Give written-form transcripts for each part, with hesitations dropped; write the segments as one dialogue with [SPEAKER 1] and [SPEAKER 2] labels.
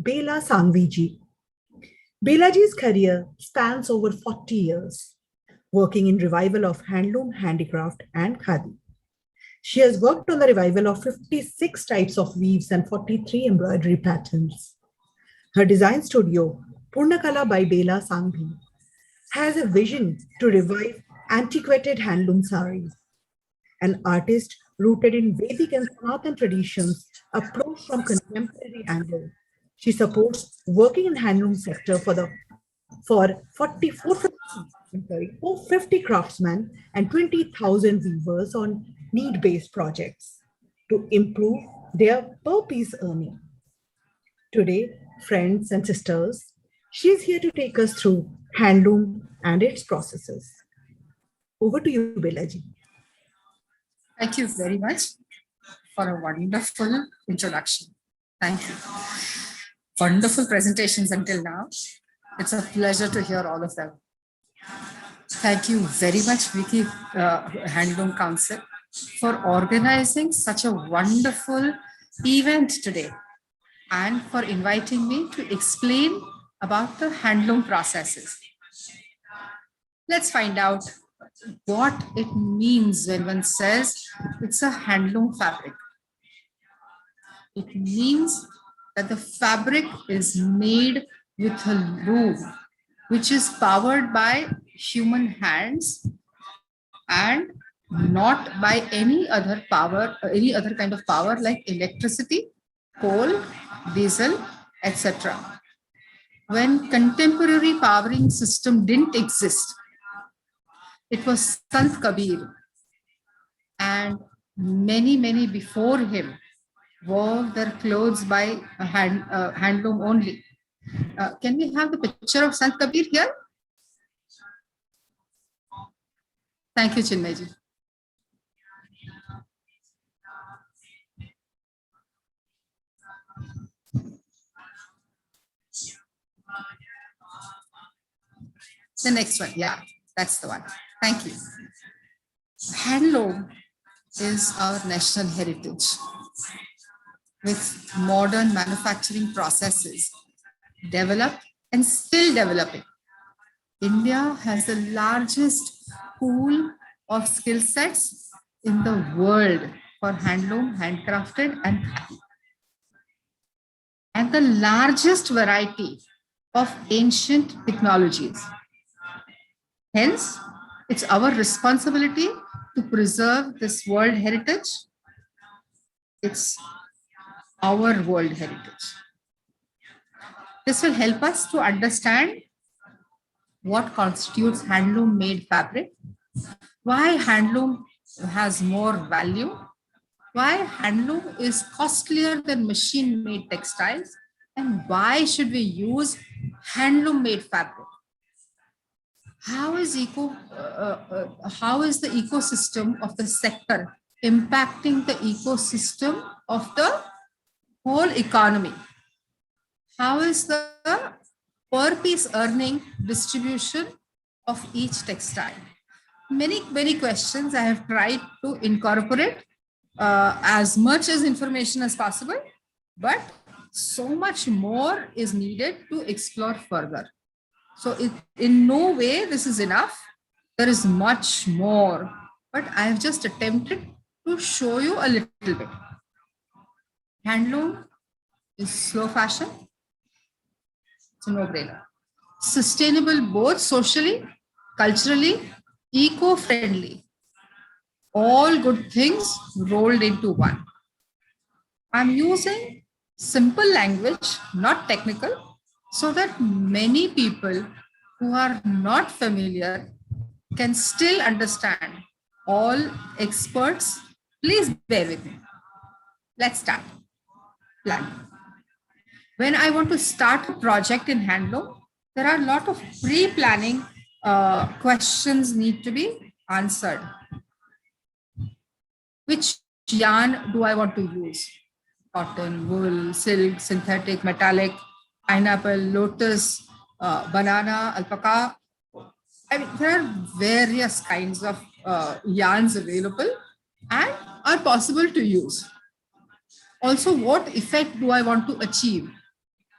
[SPEAKER 1] Bela Sangviji. Belaji's career spans over 40 years, working in revival of handloom, handicraft, and khadi. She has worked on the revival of 56 types of weaves and 43 embroidery patterns. Her design studio, Purnakala by Bela Sangvi, has a vision to revive antiquated handloom saris. An artist rooted in Vedic and Sanatan traditions, approached from contemporary angle. She supports working in handloom sector for 450 craftsmen and 20,000 weavers on need-based projects to improve their per piece earning. Today, friends and sisters, she is here to take us through handloom and its processes. Over to you, Belaji.
[SPEAKER 2] Thank you very much for a wonderful introduction. Thank you. Wonderful presentations until now. It's a pleasure to hear all of them. Thank you very much, Vicky Handloom Council, for organizing such a wonderful event today and for inviting me to explain about the handloom processes. Let's find out what it means when one says it's a handloom fabric. It means that the fabric is made with a loom, which is powered by human hands and not by any other power, any other kind of power like electricity, coal, diesel, etc. When contemporary powering system didn't exist, it was Sant Kabir and many before him wore their clothes by handloom only. Can we have the picture of Sant Kabir here? Thank you, Chinmayji. The next one, yeah, that's the one. Thank you. Handloom is our national heritage with modern manufacturing processes developed and still developing. India has the largest pool of skill sets in the world for handloom, handcrafted, and the largest variety of ancient technologies. Hence, it's our responsibility to preserve this world heritage. It's our world heritage. This will help us to understand what constitutes handloom made fabric, why handloom has more value, why handloom is costlier than machine made textiles, and why should we use handloom made fabric. How is the ecosystem of the sector impacting the ecosystem of the whole economy? How is the per piece earning distribution of each textile? Many questions I have tried to incorporate as much as information as possible, but so much more is needed to explore further. So in no way this is enough. There is much more, but I have just attempted to show you a little bit. Handloom is slow fashion. It's a no-brainer. Sustainable both socially, culturally, eco-friendly. All good things rolled into one. I'm using simple language, not technical, so that many people who are not familiar can still understand. All experts, please bear with me. Let's start. Plan. When I want to start a project in handloom, there are a lot of pre-planning questions need to be answered. Which yarn do I want to use? Cotton, wool, silk, synthetic, metallic, pineapple, lotus, banana, alpaca. I mean, there are various kinds of yarns available and are possible to use. Also, what effect do I want to achieve?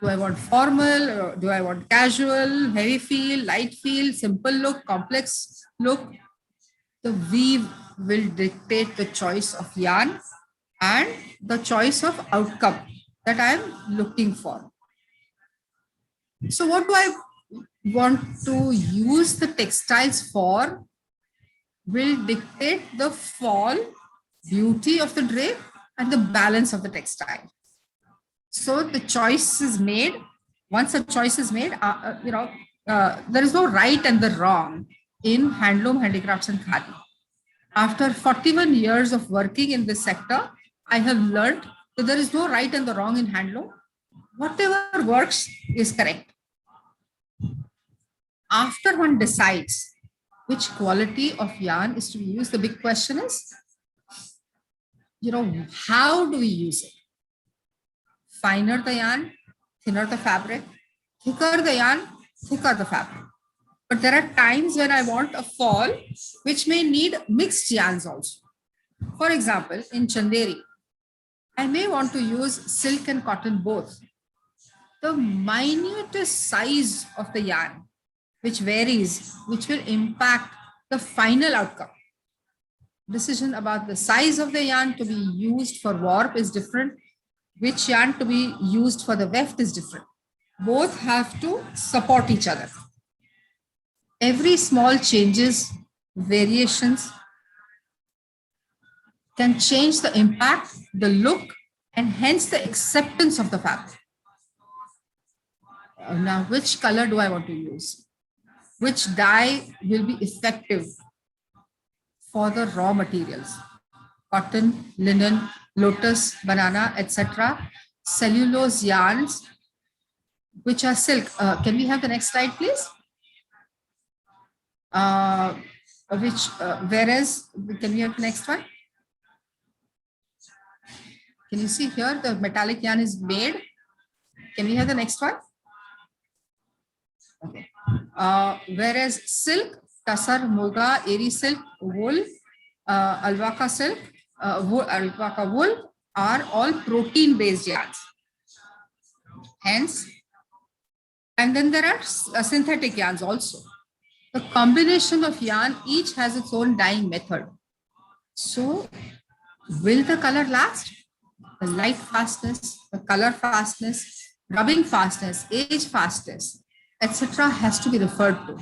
[SPEAKER 2] Do I want formal? Or do I want casual, heavy feel, light feel, simple look, complex look? The weave will dictate the choice of yarn and the choice of outcome that I am looking for. So what do I want to use the textiles for will dictate the fall, beauty of the drape and the balance of the textile. So the choice is made. Once a choice is made, there is no right and the wrong in handloom, handicrafts and khadi. After 41 years of working in this sector, I have learned that there is no right and the wrong in handloom. Whatever works is correct. After one decides which quality of yarn is to be used, the big question is, how do we use it? Finer the yarn, thinner the fabric, thicker the yarn, thicker the fabric. But there are times when I want a fall, which may need mixed yarns also. For example, in Chanderi, I may want to use silk and cotton both. The minutest size of the yarn, which varies, which will impact the final outcome. Decision about the size of the yarn to be used for warp is different. Which yarn to be used for the weft is different. Both have to support each other. Every small changes, variations can change the impact, the look, and hence the acceptance of the fabric. Now, which color do I want to use? Which dye will be effective for the raw materials? Cotton, linen, lotus, banana, etc. Cellulose yarns, which are silk. Can we have the next slide, please? Whereas, can we have the next one? Can you see here the metallic yarn is made? Can we have the next one? Okay. Whereas silk, tassar, muga, eri silk, wool, alpaca silk, alpaca wool are all protein-based yarns. Hence, and then there are synthetic yarns also. The combination of yarn, each has its own dyeing method. So, will the color last? The light fastness, the color fastness, rubbing fastness, age fastness, etc. has to be referred to.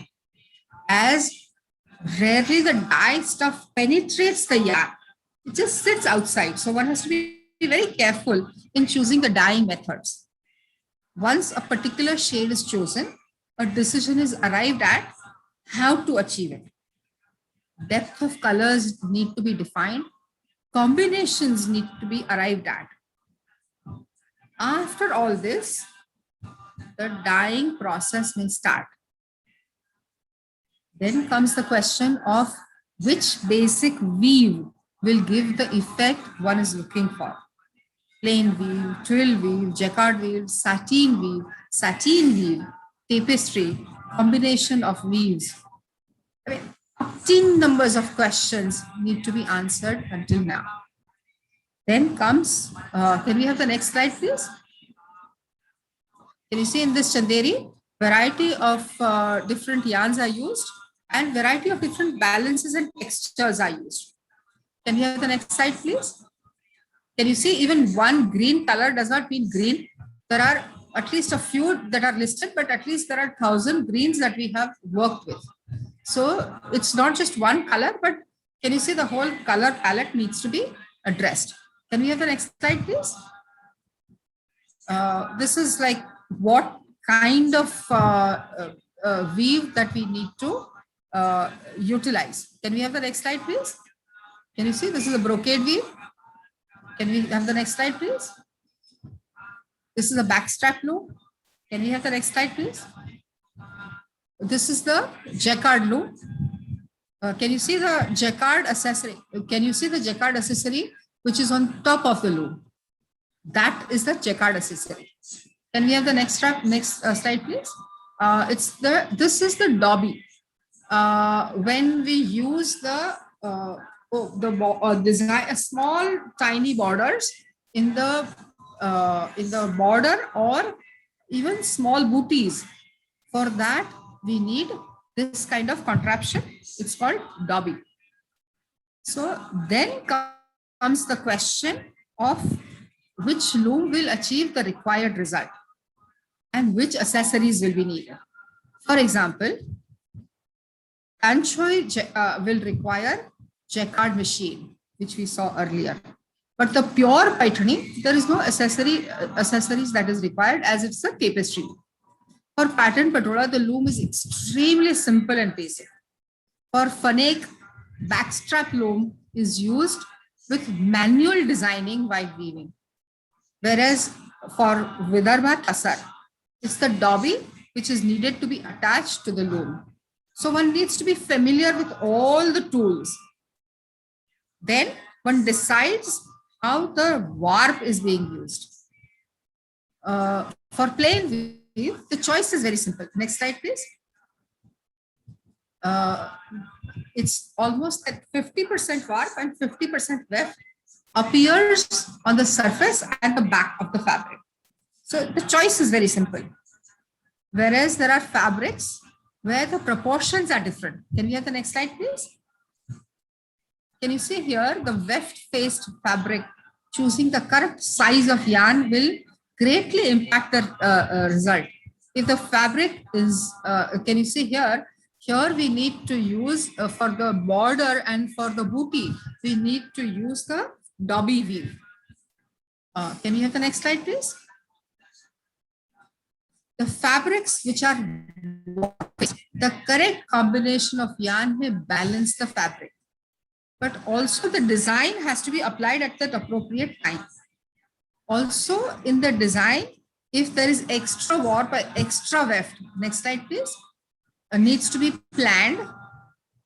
[SPEAKER 2] As rarely the dye stuff penetrates the yarn. It just sits outside. So one has to be very careful in choosing the dyeing methods. Once a particular shade is chosen, a decision is arrived at how to achieve it. Depth of colors need to be defined. Combinations need to be arrived at. After all this, the dyeing process may start. Then comes the question of which basic weave will give the effect one is looking for. Plain weave, twill weave, jacquard weave, sateen weave, tapestry, combination of weaves. I mean, 15 numbers of questions need to be answered until now. Then comes, can we have the next slide, please? Can you see in this Chanderi, variety of different yarns are used and variety of different balances and textures are used. Can we have the next slide, please? Can you see even one green color does not mean green. There are at least a few that are listed, but at least there are 1,000 greens that we have worked with. So it's not just one color, but can you see the whole color palette needs to be addressed. Can we have the next slide, please? This is like what kind of weave that we need to utilize. Can we have the next slide, please? Can you see this is a brocade weave? Can we have the next slide, please? This is a backstrap loom. Can we have the next slide, please? This is the jacquard loom. Can you see the jacquard accessory? Can you see the jacquard accessory which is on top of the loom? That is the jacquard accessory. Can we have the next slide, please? This is the dobby. When we use the design, small tiny borders in the border or even small booties. For that, we need this kind of contraption. It's called dobby. So then comes the question of which loom will achieve the required result and which accessories will be needed. For example, Tanchoy will require jacquard machine, which we saw earlier. But the pure Paithani, there is no accessories that is required as it's a tapestry. For pattern patola, the loom is extremely simple and basic. For Fanek, backstrap loom is used with manual designing while weaving. Whereas for Vidarbha Tasar, it's the dobby which is needed to be attached to the loom. So one needs to be familiar with all the tools. Then one decides how the warp is being used. For plain weave, the choice is very simple. Next slide, please. It's almost at 50% warp and 50% weft appears on the surface and the back of the fabric. So the choice is very simple. Whereas there are fabrics where the proportions are different. Can we have the next slide, please? Can you see here the weft-faced fabric? Choosing the correct size of yarn will greatly impact the result. If the fabric is, can you see here? Here we need to use for the border and for the booty, we need to use the dobby weave. Can you have the next slide, please? The fabrics which are the correct combination of yarn may balance the fabric, but also the design has to be applied at that appropriate time. Also in the design, if there is extra warp or extra weft, next slide please, needs to be planned.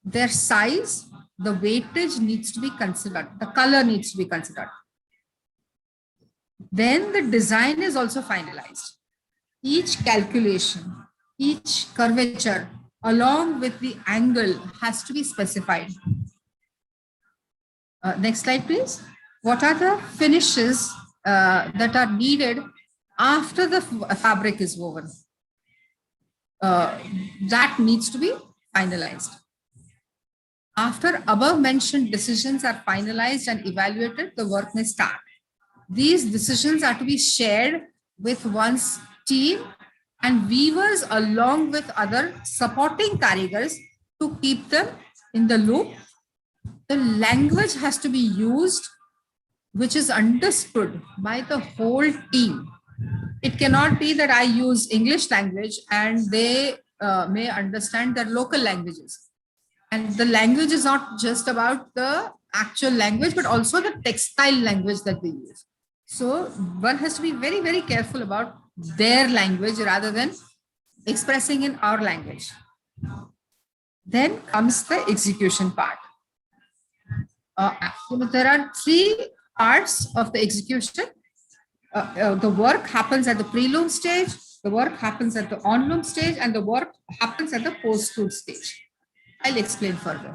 [SPEAKER 2] Their size, the weightage needs to be considered. The color needs to be considered. Then the design is also finalized. Each calculation, each curvature, along with the angle has to be specified. Next slide, please. What are the finishes that are needed after the fabric is woven? That needs to be finalized. After above mentioned decisions are finalized and evaluated, the work may start. These decisions are to be shared with one's team and weavers along with other supporting karigars to keep them in the loop. The language has to be used which is understood by the whole team. It cannot be that I use English language and they may understand their local languages. And the language is not just about the actual language, but also the textile language that they use. So one has to be very, very careful about their language rather than expressing in our language. Then comes the execution part. There are three parts of the execution. The work happens at the pre-loom stage, the work happens at the on-loom stage, and the work happens at the post-loom stage. I'll explain further.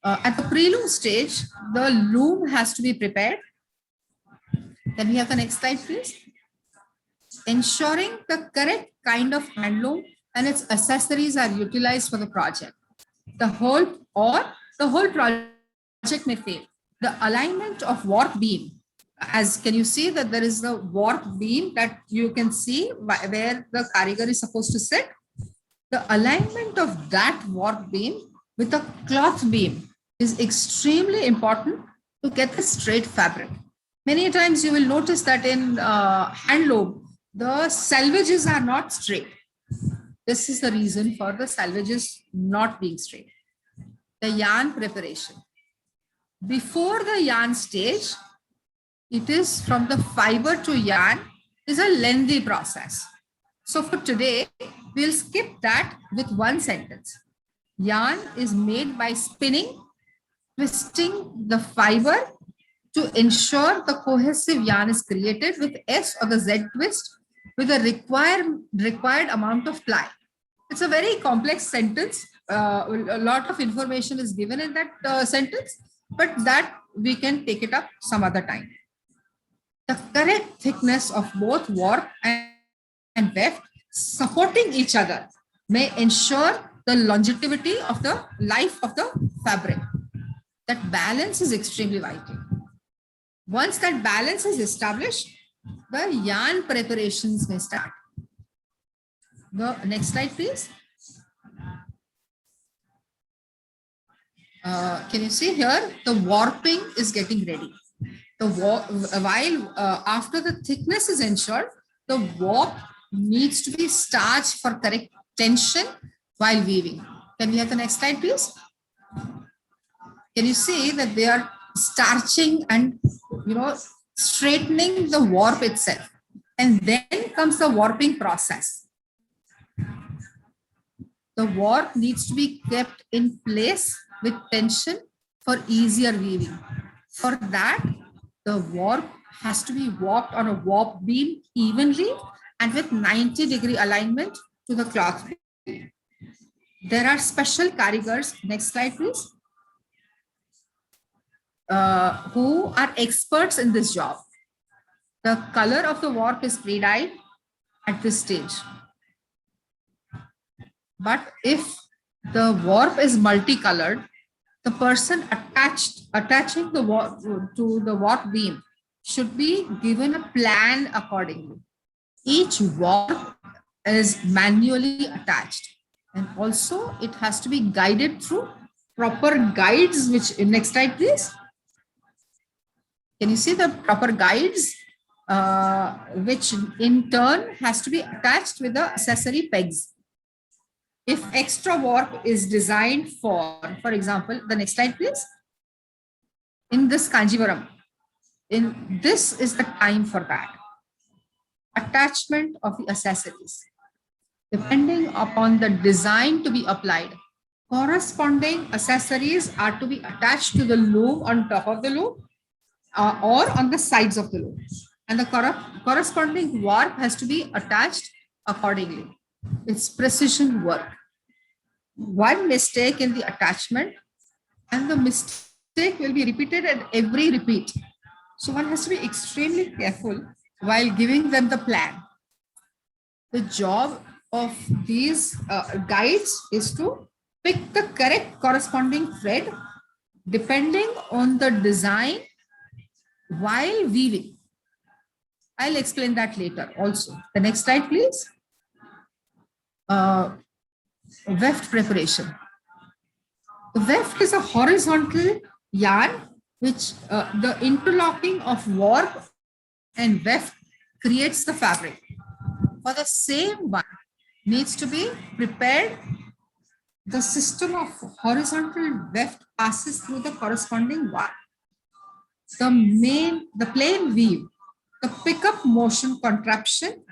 [SPEAKER 2] At the pre-loom stage, the loom has to be prepared. Can we have the next slide, please? Ensuring the correct kind of handloom and its accessories are utilized for the project. The whole project may fail. The alignment of warp beam, as can you see that there is the warp beam that you can see where the karigar is supposed to sit. The alignment of that warp beam with the cloth beam is extremely important to get the straight fabric. Many times you will notice that in handloom, the selvages are not straight. This is the reason for the selvages not being straight. The yarn preparation. Before the yarn stage, it is from the fiber to yarn is a lengthy process. So for today, we'll skip that with one sentence. Yarn is made by spinning, twisting the fiber to ensure the cohesive yarn is created with S or the Z twist with a required amount of ply. It's a very complex sentence. A lot of information is given in that sentence, but that we can take it up some other time. The correct thickness of both warp and and weft supporting each other may ensure the longevity of the life of the fabric. That balance is extremely vital. Once that balance is established, the yarn preparations may start. The next slide, please. Can you see here? The warping is getting ready. While after the thickness is ensured, the warp needs to be starched for correct tension while weaving. Can we have the next slide, please? Can you see that they are starching and straightening the warp itself, and then comes the warping process. The warp needs to be kept in place with tension for easier weaving. For that, the warp has to be warped on a warp beam evenly and with 90-degree alignment to the cloth beam. There are special karigars, next slide please, who are experts in this job. The color of the warp is pre-dyed at this stage. But if the warp is multicolored, the person attaching the warp to the warp beam should be given a plan accordingly. Each warp is manually attached, and also it has to be guided through proper guides, which next slide please. Can you see the proper guides, which in turn has to be attached with the accessory pegs. If extra warp is designed for example, the next slide please. In this Kanjivaram, this is the time for that. Attachment of the accessories. Depending upon the design to be applied, corresponding accessories are to be attached to the loom on top of the loom or on the sides of the loom. And the corresponding warp has to be attached accordingly. It's precision work. One mistake in the attachment and the mistake will be repeated at every repeat. So one has to be extremely careful while giving them the plan. The job of these guides is to pick the correct corresponding thread depending on the design while weaving. I'll explain that later also. The next slide, please. Weft preparation. The weft is a horizontal yarn which the interlocking of warp and weft creates the fabric. For the same one needs to be prepared. The system of horizontal weft passes through the corresponding warp. The plain weave, the pickup motion contraption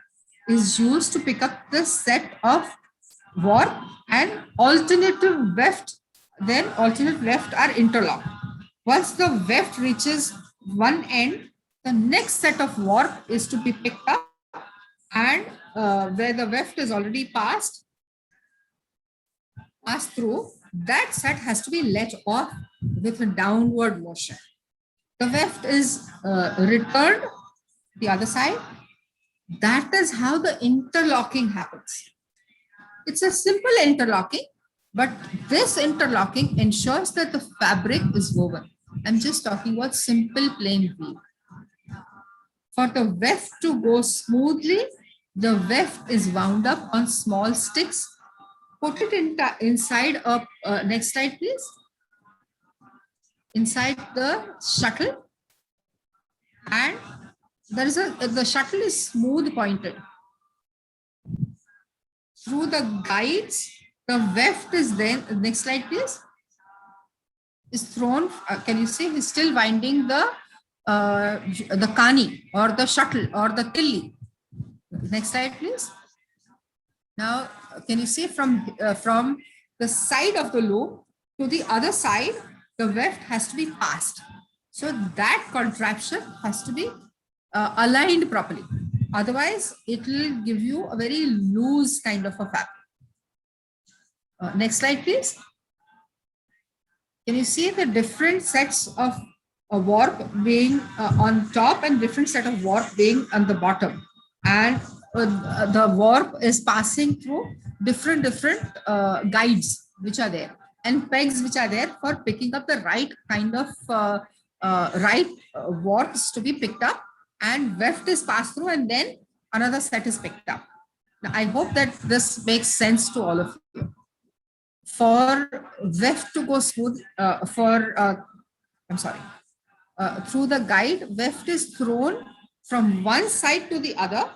[SPEAKER 2] is used to pick up the set of warp, and alternative weft are interlocked. Once the weft reaches one end, the next set of warp is to be picked up, and where the weft is already passed through, that set has to be let off with a downward motion. The weft is returned the other side. That is how the interlocking happens. It's a simple interlocking, but this interlocking ensures that the fabric is woven. I'm just talking about simple plain weave. For the weft to go smoothly, the weft is wound up on small sticks. Put it inside of, next slide please. Inside the shuttle, and the shuttle is smooth pointed. Through the guides, the weft is then, next slide please, is thrown. Can you see he's still winding the kani or the shuttle or the tilly. Next slide please. Now can you see from the side of the loom to the other side, the weft has to be passed. So that contraption has to be aligned properly. Otherwise, it will give you a very loose kind of a fabric. Next slide, please. Can you see the different sets of a warp being on top and different set of warp being on the bottom? And the warp is passing through different guides which are there and pegs which are there for picking up the right kind of warps to be picked up, and weft is passed through and then another set is picked up. Now, I hope that this makes sense to all of you. For weft to go smooth, through the guide, weft is thrown from one side to the other.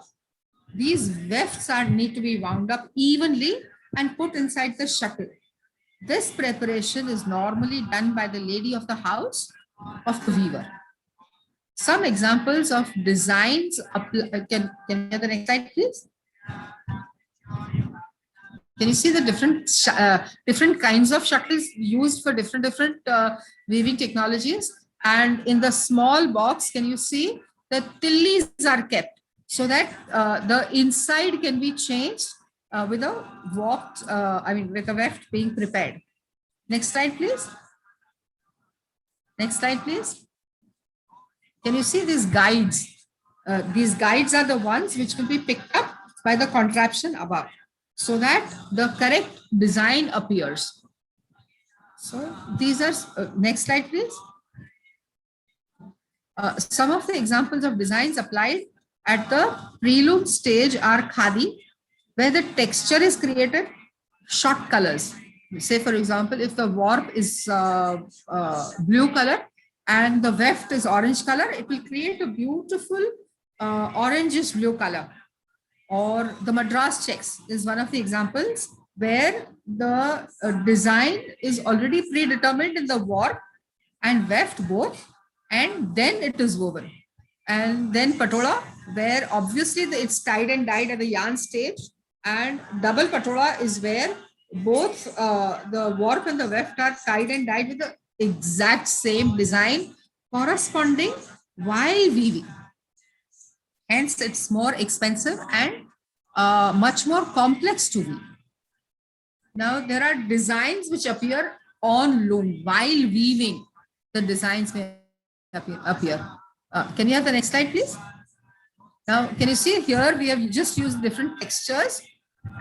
[SPEAKER 2] These wefts need to be wound up evenly and put inside the shuttle. This preparation is normally done by the lady of the house of the weaver. Some examples of designs. Can you have the next slide, please? Can you see the different kinds of shuttles used for different weaving technologies? And in the small box, can you see the tillies are kept so that the inside can be changed with a with a weft being prepared. Next slide, please. Next slide, please. Can you see these guides? These guides are the ones which will be picked up by the contraption above, so that the correct design appears. So these are, next slide, please. Some of the examples of designs applied at the prelude stage are khadi, where the texture is created, short colors. Say, for example, if the warp is blue color and the weft is orange color, it will create a beautiful orangish blue color. Or the Madras checks is one of the examples where the design is already predetermined in the warp and weft both, and then it is woven. And then patola, where obviously it's tied and dyed at the yarn stage, and double patola is where both the warp and the weft are tied and dyed with the exact same design corresponding while weaving. Hence, it's more expensive and much more complex to weave. Now, there are designs which appear on loom while weaving. The designs may appear. Can you have the next slide, please? Now, can you see here, we have just used different textures,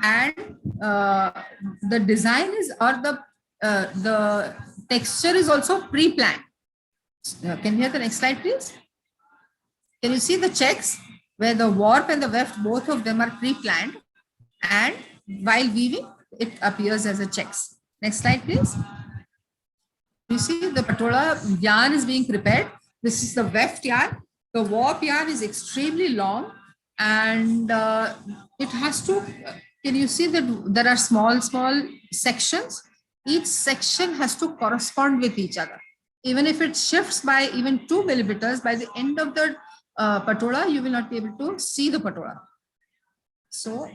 [SPEAKER 2] and the design is, or the texture is also pre-planned. Can you have the next slide, please? Can you see the checks where the warp and the weft, both of them are pre-planned, and while weaving, it appears as a checks. Next slide, please. You see the patola yarn is being prepared. This is the weft yarn. The warp yarn is extremely long, and it has to, can you see that there are small sections? Each section has to correspond with each other. Even if it shifts by even 2 millimeters, by the end of the patola, you will not be able to see the patola. So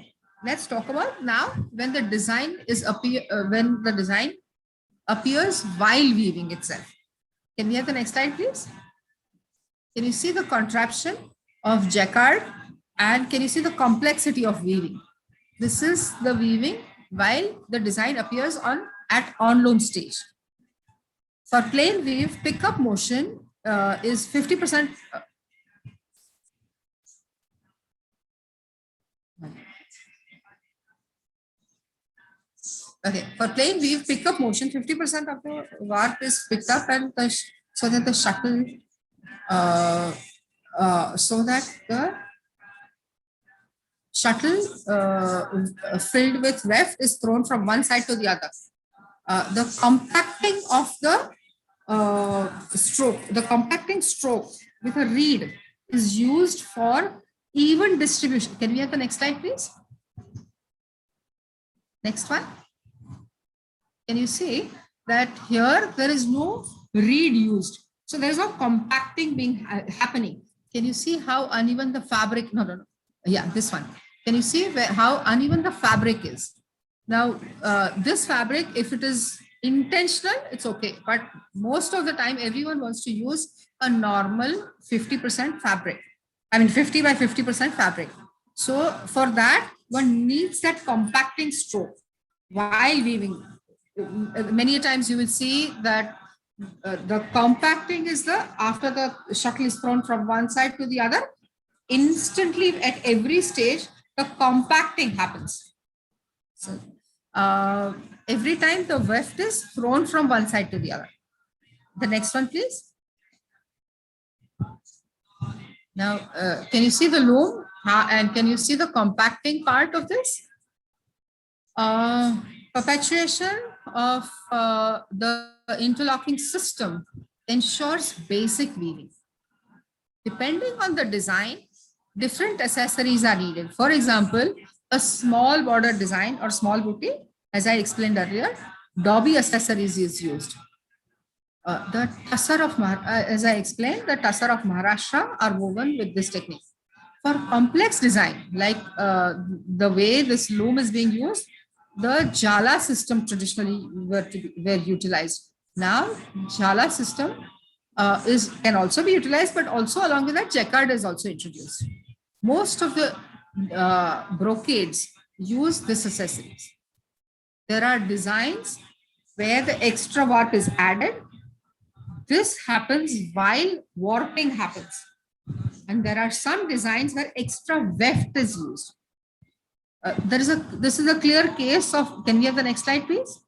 [SPEAKER 2] let's talk about now when the design is when the design appears while weaving itself. Can we have the next slide, please? Can you see the contraption of jacquard, and can you see the complexity of weaving? This is the weaving while the design appears at on-loom stage. For plain weave, pickup motion is 50%. Okay, for plain weave, pickup motion, 50% of the warp is picked up, and so that the shuttle, filled with weft is thrown from one side to the other. The compacting of the compacting stroke with a reed is used for even distribution. Can we have the next slide, please? Next one. Can you see that here there is no reed used? So there is no compacting happening. Can you see how uneven the fabric? No. Yeah, this one. Can you see how uneven the fabric is? Now, this fabric, if it is intentional, it's okay. But most of the time, everyone wants to use a normal 50% fabric. I mean, 50 by 50% fabric. So for that, one needs that compacting stroke while weaving. Many times you will see that the compacting is after the shuttle is thrown from one side to the other, instantly at every stage, the compacting happens. So every time the weft is thrown from one side to the other. The next one, please. Now, can you see the loom? And can you see the compacting part of this? Perpetuation of the interlocking system ensures basic weaving. Depending on the design, different accessories are needed. For example, a small border design or small booty, as I explained earlier, Dobby accessories is used. The tussar of, as I explained, the tussar of Maharashtra are woven with this technique. For complex design, like the way this loom is being used, the Jala system traditionally were utilized. Now, Jala system can also be utilized, but also along with that, jacquard is also introduced. Most of the brocades use this accessories. There are designs where the extra warp is added. This happens while warping happens. And there are some designs where extra weft is used. This is a clear case of, can we have the next slide, please?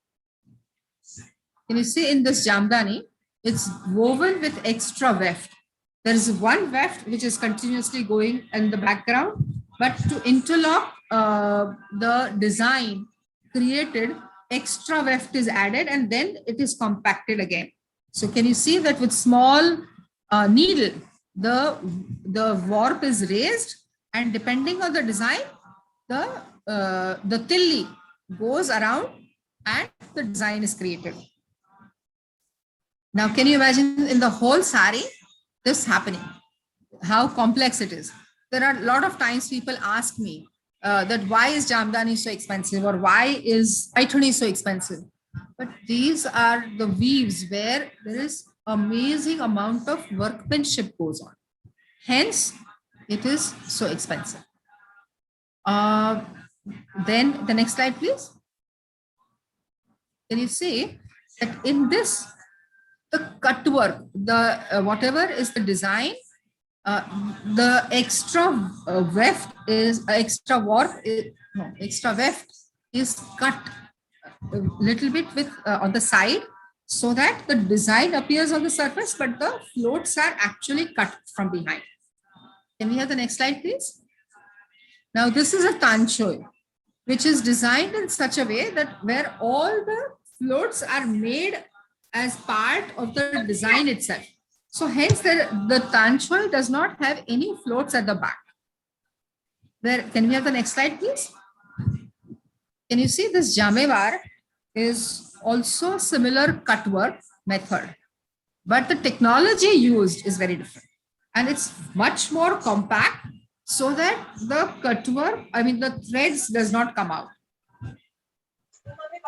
[SPEAKER 2] Can you see in this jamdani, it's woven with extra weft. There is one weft which is continuously going in the background, but to interlock the design created, extra weft is added and then it is compacted again. So can you see that with small needle, the warp is raised, and depending on the design, the tilli goes around and the design is created. Now, can you imagine in the whole sari, this happening, how complex it is? There are a lot of times people ask me that why is Jamdani so expensive, or why is Paithani so expensive? But these are the weaves where there is amazing amount of workmanship goes on. Hence, it is so expensive. Then the next slide, please. Can you see that in this, the cut work, the whatever is the design, the extra weft is extra warp. Extra weft is cut a little bit with on the side, so that the design appears on the surface, but the floats are actually cut from behind. Can we have the next slide, please? Now, this is a tanchoi, which is designed in such a way that where all the floats are made as part of the design itself. So hence the tanchoi does not have any floats at the back. Can we have the next slide, please? Can you see this jamevar is also similar cut work method, but the technology used is very different, and it's much more compact, so that the cut work, I mean the threads does not come out.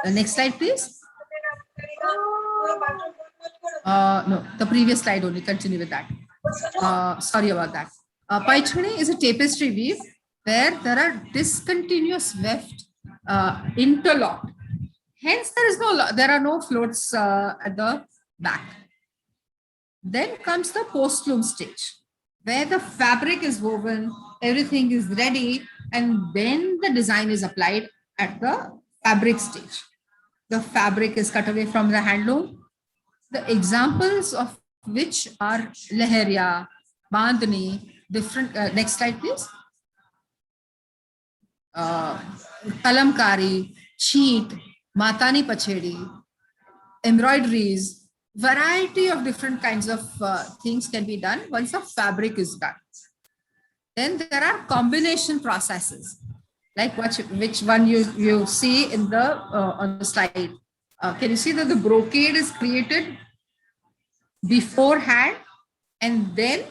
[SPEAKER 2] The next slide, please. No, the previous slide only, continue with that. Sorry about that. Paithani is a tapestry weave where there are discontinuous weft interlocked. Hence, there are no floats at the back. Then comes the post-loom stage, where the fabric is woven, everything is ready, and then the design is applied at the fabric stage. The fabric is cut away from the handloom. The examples of which are leheria, bandhani, different. Next slide, please. Kalamkari, cheat, matani pachedi, embroideries, variety of different kinds of things can be done once the fabric is done. Then there are combination processes, like which one you see in the on the slide. Can you see that the brocade is created beforehand, and then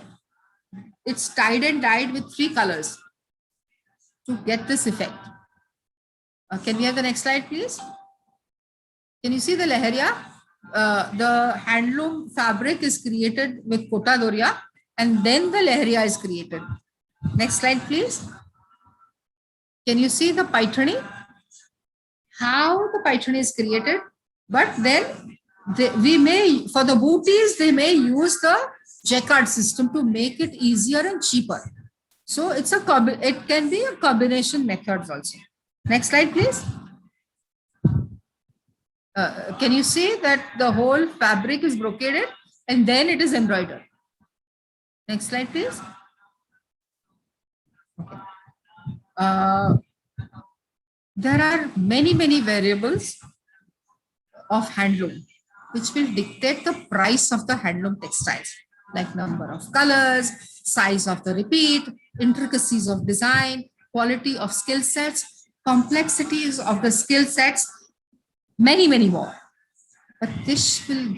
[SPEAKER 2] it's tied and dyed with 3 colors to get this effect. Can we have the next slide, please? Can you see the leheria? The handloom fabric is created with kota doria, and then the leheria is created. Next slide, please. Can you see the paithani? How the paithani is created? But then we may, for the booties, they may use the jacquard system to make it easier and cheaper. So it's it can be a combination methods also. Next slide, please. Can you see that the whole fabric is brocaded and then it is embroidered? Next slide, please. Uh, there are many variables of handloom which will dictate the price of the handloom textiles, like number of colors, size of the repeat, intricacies of design, quality of skill sets, complexities of the skill sets, many more. But this should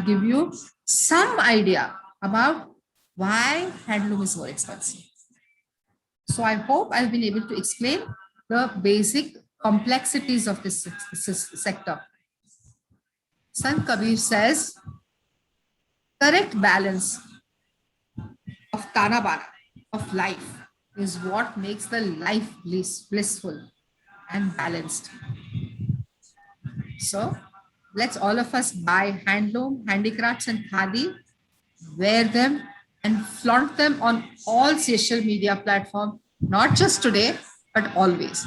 [SPEAKER 2] give you some idea about why handloom is more expensive. So I hope I've been able to explain the basic complexities of this sector. Sant Kabir says, correct balance of Tanabana, of life, is what makes the life blissful and balanced. So let's all of us buy handloom, handicrafts and khadi, wear them and flaunt them on all social media platforms, not just today, but always.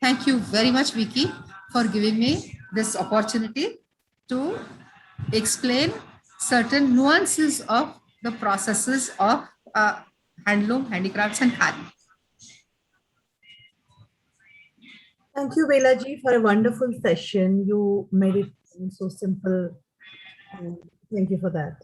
[SPEAKER 2] Thank you very much, Vicky, for giving me this opportunity to explain certain nuances of the processes of handloom, handicrafts and khadi.
[SPEAKER 1] Thank you, Belaji, for a wonderful session. You made it so simple. And thank you for that.